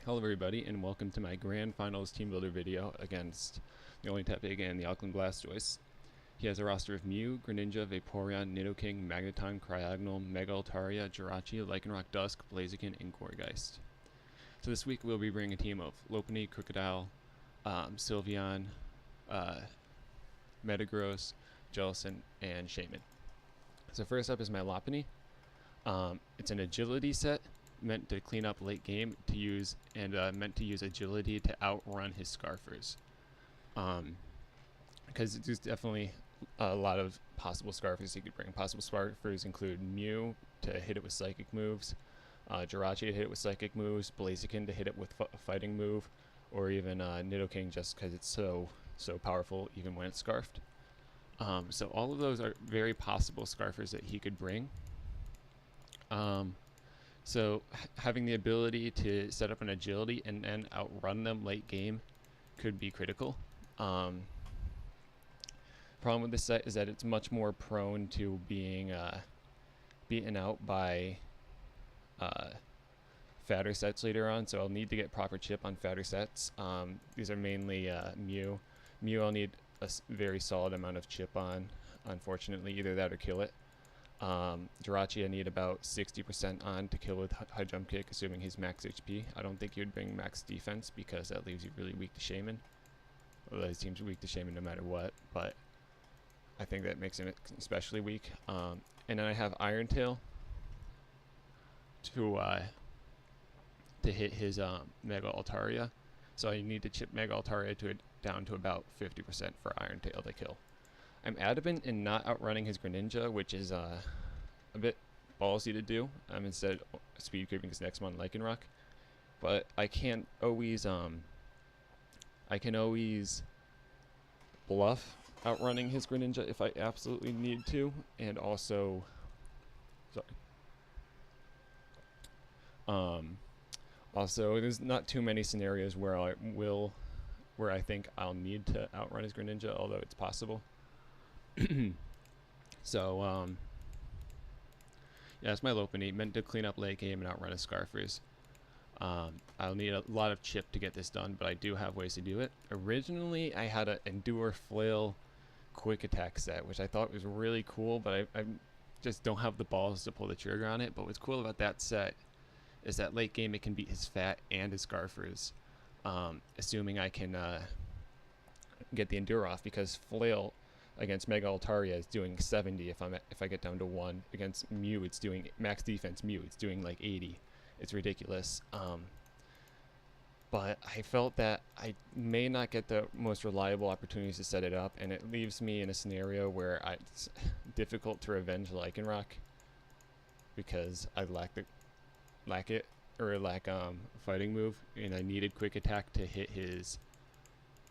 Hello everybody and welcome to my Grand Finals Teambuilder video against the only type again, the Auckland Blastoise. He has a roster of Mew, Greninja, Vaporeon, Nidoking, Magneton, Cryogonal, Mega Altaria, Jirachi, Lycanroc Dusk, Blaziken, and Gourgeist. So this week we'll be bringing a team of Lopunny, Crocodile, Sylveon, Metagross, Jellicent, and Shaman. So first up is my Lopunny. It's an agility set meant to clean up late game to use and meant to use agility to outrun his Scarfers. Because there's definitely a lot of possible Scarfers he could bring. Possible Scarfers include Mew to hit it with psychic moves, Jirachi to hit it with psychic moves, Blaziken to hit it with a fighting move, or even Nidoking just because it's so powerful even when it's scarfed. So all of those are very possible Scarfers that he could bring. So having the ability to set up an agility and then outrun them late game could be critical. Problem with this set is that it's much more prone to being beaten out by fatter sets later on, so I'll need to get proper chip on fatter sets. These are mainly Mew. Mew I'll need a very solid amount of chip on, unfortunately, either that or kill it. Jirachi I need about 60% on to kill with high jump kick, assuming he's max HP. I don't think he would bring max defense because that leaves you really weak to Shaman. Although his team's weak to Shaman no matter what, but I think that makes him especially weak. And then I have Iron Tail to hit his Mega Altaria. So I need to chip Mega Altaria down to about 50% for Iron Tail to kill. I'm adamant in not outrunning his Greninja, which is a bit ballsy to do. I'm instead speed creeping his next one, Lycanroc. But I can always bluff outrunning his Greninja if I absolutely need to, and also, also there's not too many scenarios where I think I'll need to outrun his Greninja, although it's possible. So, yeah, it's my Lopunny, meant to clean up late game and outrun his Scarfers. I'll need a lot of chip to get this done, but I do have ways to do it. Originally, I had an Endure Flail quick attack set, which I thought was really cool, but I just don't have the balls to pull the trigger on it. But what's cool about that set is that late game it can beat his Fat and his Scarfers, assuming I can get the Endure off, because Flail against Mega Altaria is doing 70 if I get down to 1. Against Mew, it's doing max defense Mew, it's doing like 80. It's ridiculous. But I felt that I may not get the most reliable opportunities to set it up, and it leaves me in a scenario where it's difficult to revenge Lycanroc because I lack fighting move, and I needed quick attack to hit his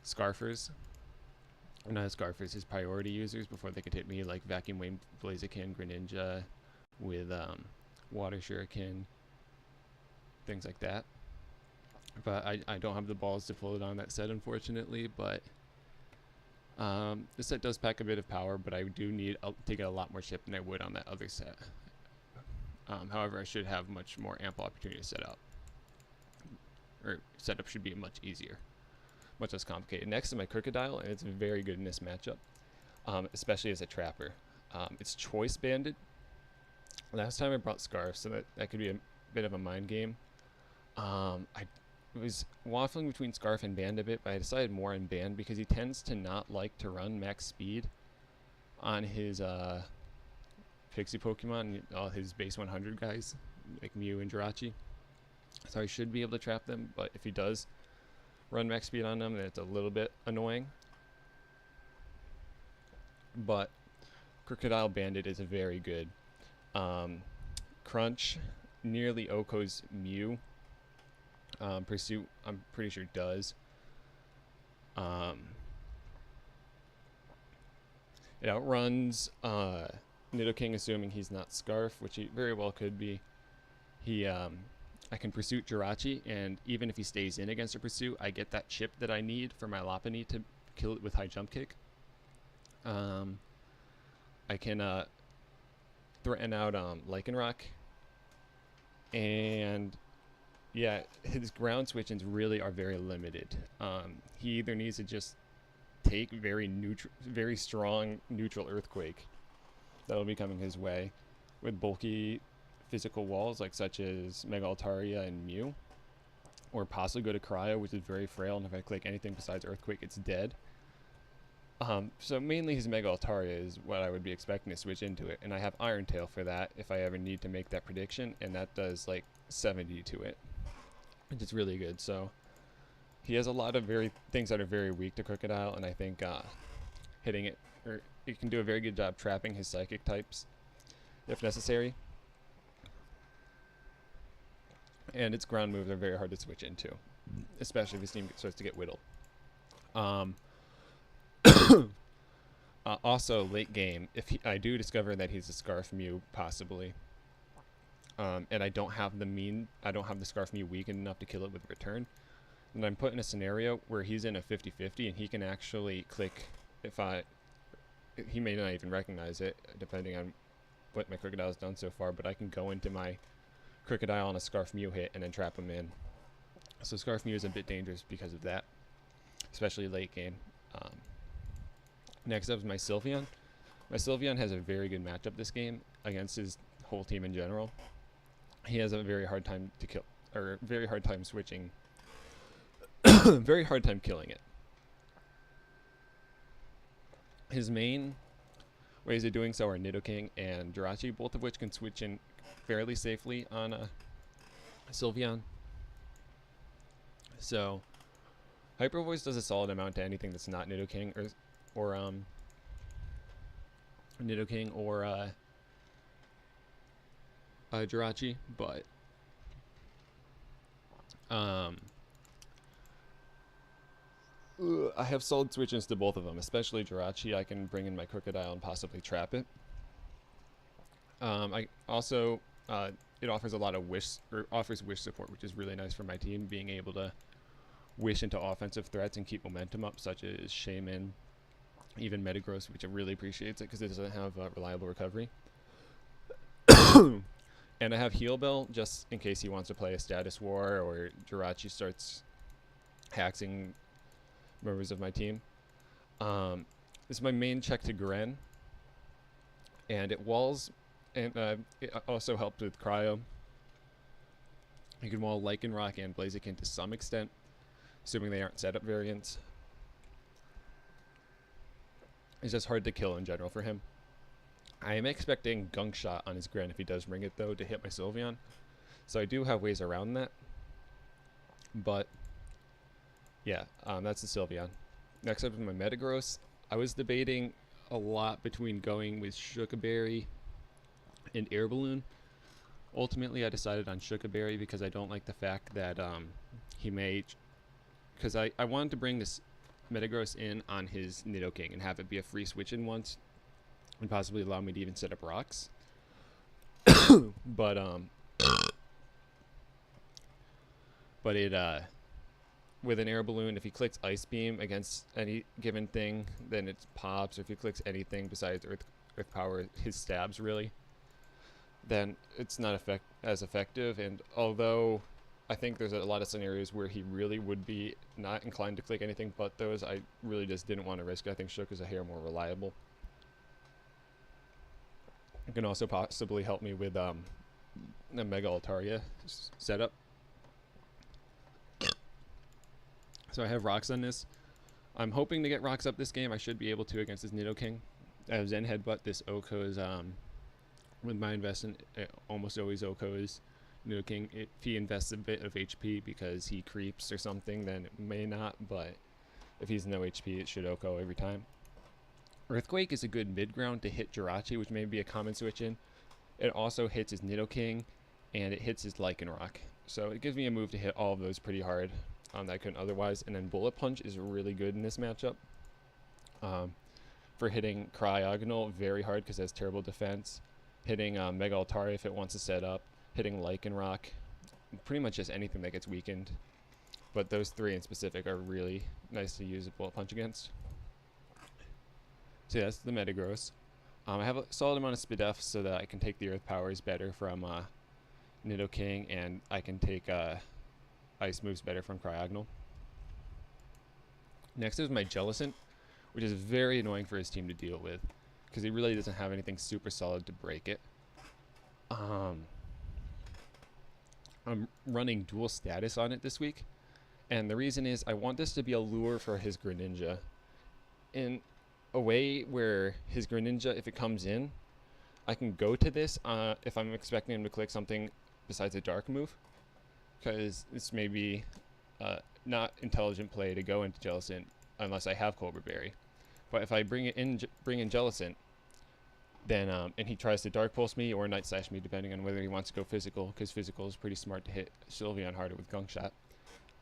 Scarfers. Not his Scarfers, his priority users before they could hit me, like Vacuum Wave Blaziken, Greninja with Water Shuriken, things like that. But I don't have the balls to pull it on that set, unfortunately. But this set does pack a bit of power, but I do need to get a lot more chip than I would on that other set. However, I should have much more ample opportunity to set up. Or setup should be much easier. Much less complicated. Next is my Crocodile, and it's very good in this matchup, especially as a trapper. It's choice banded. Last time I brought Scarf, so that could be a bit of a mind game. I was waffling between Scarf and Band a bit, but I decided more on Band because he tends to not like to run max speed on his Pixie Pokemon, all his base 100 guys, like Mew and Jirachi. So I should be able to trap them, but if he does run max speed on them, then it's a little bit annoying. But Crocodile Bandit is a very good. Crunch nearly Oko's Mew. Pursuit, I'm pretty sure does. It outruns Nidoking, assuming he's not Scarf, which he very well could be. I can Pursuit Jirachi, and even if he stays in against a Pursuit, I get that chip that I need for my Lopunny to kill it with high jump kick. I can threaten out Lycanroc, and yeah, his ground switch-ins really are very limited. He either needs to just take very strong neutral earthquake that'll be coming his way with bulky physical walls like such as Mega Altaria and Mew, or possibly go to Cryo, which is very frail, and if I click anything besides earthquake, it's dead. So mainly his Mega Altaria is what I would be expecting to switch into it, and I have Iron Tail for that if I ever need to make that prediction, and that does like 70 to it, which is really good. So he has a lot of things that are very weak to Crocodile, and I think hitting it, or it can do a very good job trapping his psychic types if necessary. And its ground moves are very hard to switch into, especially if his team starts to get whittled. Also, late game, if I do discover that he's a Scarf Mew, possibly, and I don't have the Scarf Mew weakened enough to kill it with return, then I'm put in a scenario where he's in a 50-50 and he can actually click, he may not even recognize it, depending on what my Crocodile has done so far, but I can go into my Crocodile on a Scarf Mew hit and then trap him in. So Scarf Mew is a bit dangerous because of that, especially late game. Next up is my Sylveon. My Sylveon has a very good matchup this game against his whole team in general. He has a very hard time to kill, or very hard time switching, very hard time killing it. His main ways of doing so are Nidoking and Jirachi, both of which can switch in fairly safely on a Sylveon. So Hyper Voice does a solid amount to anything that's not Nidoking or Nidoking or Jirachi, but I have solid switch-ins to both of them, especially Jirachi. I can bring in my Crocodile and possibly trap it. I also it offers a lot of offers wish support, which is really nice for my team, being able to wish into offensive threats and keep momentum up, such as Shaman, even Metagross, which I really appreciates it because it doesn't have reliable recovery. And I have Heal Bell just in case he wants to play a status war or Jirachi starts haxing members of my team. This is my main check to Gren, and it walls, and it also helped with Cryo. You can wall Lycanroc and Blaziken to some extent, assuming they aren't setup variants. It's just hard to kill in general for him. I am expecting Gunk Shot on his Gren if he does ring it though to hit my Sylveon, so I do have ways around that. But yeah, that's the Sylveon. Next up is my Metagross. I was debating a lot between going with Shukaberry and Air Balloon. Ultimately, I decided on Shukaberry because I don't like the fact that he may... Because I wanted to bring this Metagross in on his Nidoking and have it be a free switch-in once, and possibly allow me to even set up rocks. But it with an Air Balloon, if he clicks Ice Beam against any given thing, then it pops. Or if he clicks anything besides Earth Power, his stabs really, then it's not as effective. And although I think there's a lot of scenarios where he really would be not inclined to click anything but those, I really just didn't want to risk it. I think Shook is a hair more reliable. It can also possibly help me with a Mega Altaria setup. So I have rocks on this. I'm hoping to get rocks up this game. I should be able to against this Nidoking. I have Zen Headbutt. This Oko's, with my investment, it almost always Oko's Nidoking. If he invests a bit of HP because he creeps or something, then it may not, but if he's no HP, it should Oko every time. Earthquake is a good mid-ground to hit Jirachi, which may be a common switch-in. It also hits his Nidoking, and it hits his Lycanroc. So it gives me a move to hit all of those pretty hard that I couldn't otherwise. And then Bullet Punch is really good in this matchup. For hitting Cryogonal very hard because it has terrible defense. Hitting Mega Altaria if it wants to set up. Hitting Lycanroc. Pretty much just anything that gets weakened. But those three in specific are really nice to use a Bullet Punch against. So yeah, that's the Metagross. I have a solid amount of Spidef so that I can take the Earth Powers better from Nidoking, and I can take ice moves better from Cryogonal. Next is my Jellicent, which is very annoying for his team to deal with because he really doesn't have anything super solid to break it. I'm running dual status on it this week, and the reason is I want this to be a lure for his Greninja in a way where his Greninja, if it comes in, I can go to this if I'm expecting him to click something besides a dark move, because it's maybe not intelligent play to go into Jellicent unless I have Cobra Berry. But if I bring in Jellicent, then and he tries to Dark Pulse me or Night Slash me, depending on whether he wants to go physical, because physical is pretty smart to hit Sylveon harder with Gunk Shot.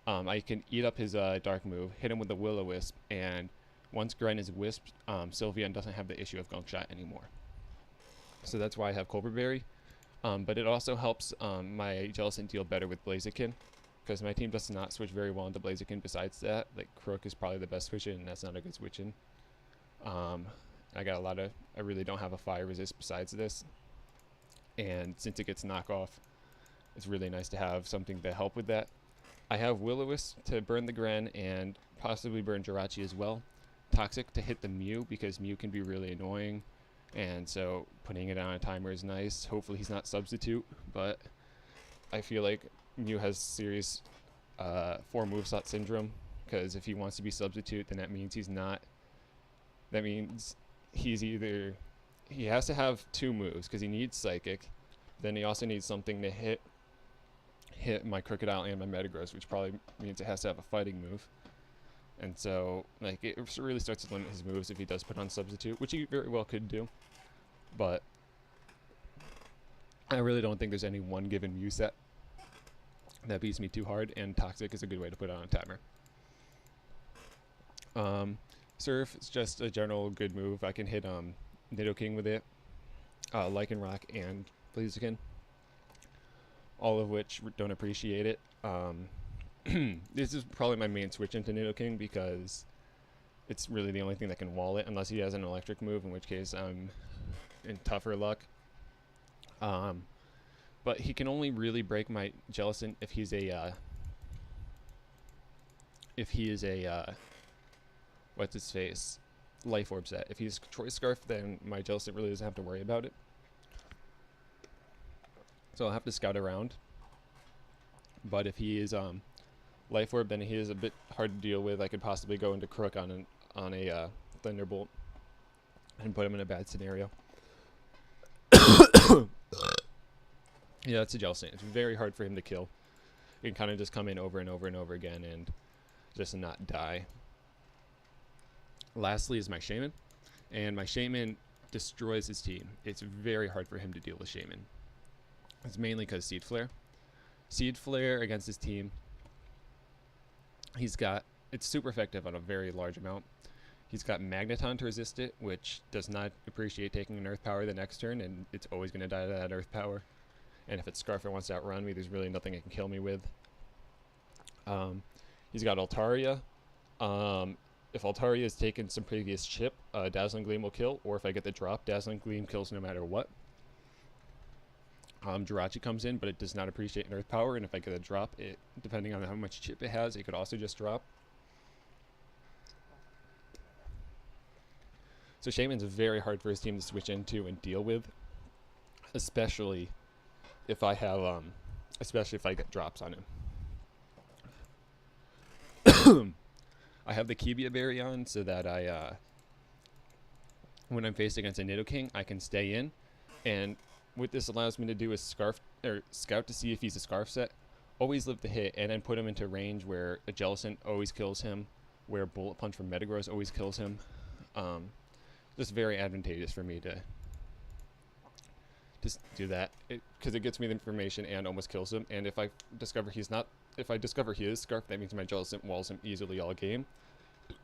I can eat up his Dark move, hit him with the Will-O-Wisp, and once Gren is Wisped, Sylveon doesn't have the issue of Gunk Shot anymore. So that's why I have Cobra Berry. But it also helps my Jellicent deal better with Blaziken, because my team does not switch very well into Blaziken. Besides that, like Crook is probably the best switch in, and that's not a good switch in. I got I really don't have a fire resist besides this, and since it gets knockoff, it's really nice to have something to help with that. I have Will-O-Wisp to burn the Gren and possibly burn Jirachi as well. Toxic to hit the Mew, because Mew can be really annoying, and so putting it on a timer is nice. Hopefully he's not Substitute, but I feel like Mew has serious 4 moveset syndrome, because if he wants to be Substitute, then that means he's not. That means he's either, he has to have 2 moves, because he needs Psychic, then he also needs something to hit my Crocodile and my Metagross, which probably means it has to have a fighting move. And so, like, it really starts to limit his moves if he does put on Substitute, which he very well could do. But I really don't think there's any one given Mew set that beats me too hard, and Toxic is a good way to put on a timer. Surf is just a general good move. I can hit Nidoking with it, Lycanroc and Blaziken, all of which don't appreciate it. This is probably my main switch into Nidoking, because it's really the only thing that can wall it, unless he has an electric move, in which case I'm in tougher luck. But he can only really break my Jellicent if he's a what's his face, Life Orb set. If he's Choice Scarf, then my Jellicent really doesn't have to worry about it. So I'll have to scout around. But if he is Life Orb, then he is a bit hard to deal with. I could possibly go into Crook on a Thunderbolt and put him in a bad scenario. Yeah, that's a Jellicent. It's very hard for him to kill. He can kind of just come in over and over and over again and just not die. Lastly is my Shaman, and my Shaman destroys his team. It's very hard for him to deal with Shaman. It's mainly because Seed Flare. Seed Flare against his team, it's super effective on a very large amount. He's got Magneton to resist it, which does not appreciate taking an Earth Power the next turn, and it's always going to die to that Earth Power. And if it's Scarfer wants to outrun me, there's really nothing it can kill me with. He's got Altaria. If Altaria has taken some previous chip, Dazzling Gleam will kill, or if I get the drop, Dazzling Gleam kills no matter what. Jirachi comes in, but it does not appreciate an Earth Power, and if I get a drop, depending on how much chip it has, it could also just drop. So Shaman's very hard for his team to switch into and deal with, especially if I have, especially if I get drops on him. I have the Kibia Berry on so that when I'm faced against a Nidoking, I can stay in, and what this allows me to do is scout to see if he's a Scarf set, always live the hit, and then put him into range where a Jellicent always kills him, where Bullet Punch from Metagross always kills him. Just very advantageous for me to just do that, because it gets me the information and almost kills him. And if I discover he is Scarf, that means my Jellicent walls him easily all game.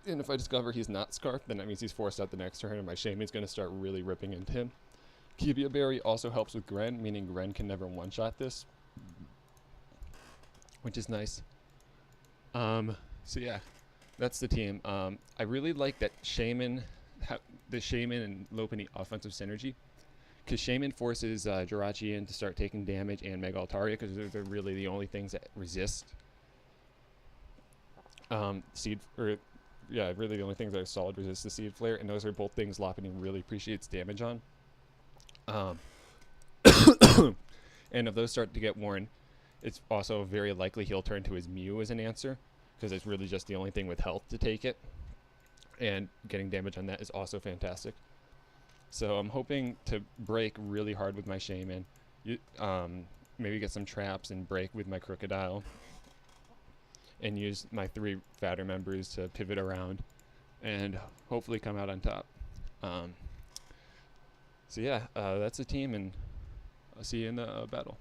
And if I discover he's not Scarf, then that means he's forced out the next turn, and my Shaman's going to start really ripping into him. Kibia Berry also helps with Gren, meaning Gren can never one-shot this, which is nice. So yeah, that's the team. I really like that the Shaman and Lopunny offensive synergy, because Shaman forces Jirachi in to start taking damage and Mega Altaria, because they're really the only things that resist Seed, or yeah, really the only things that are solid resist the Seed Flare, and those are both things Lopunny really appreciates damage on. Um, and if those start to get worn, it's also very likely he'll turn to his Mew as an answer, because it's really just the only thing with health to take it. And getting damage on that is also fantastic. So I'm hoping to break really hard with my Shaman. Maybe get some traps and break with my Crocodile. And use my 3 fatter members to pivot around. And hopefully come out on top. So yeah, that's the team, and I'll see you in the battle.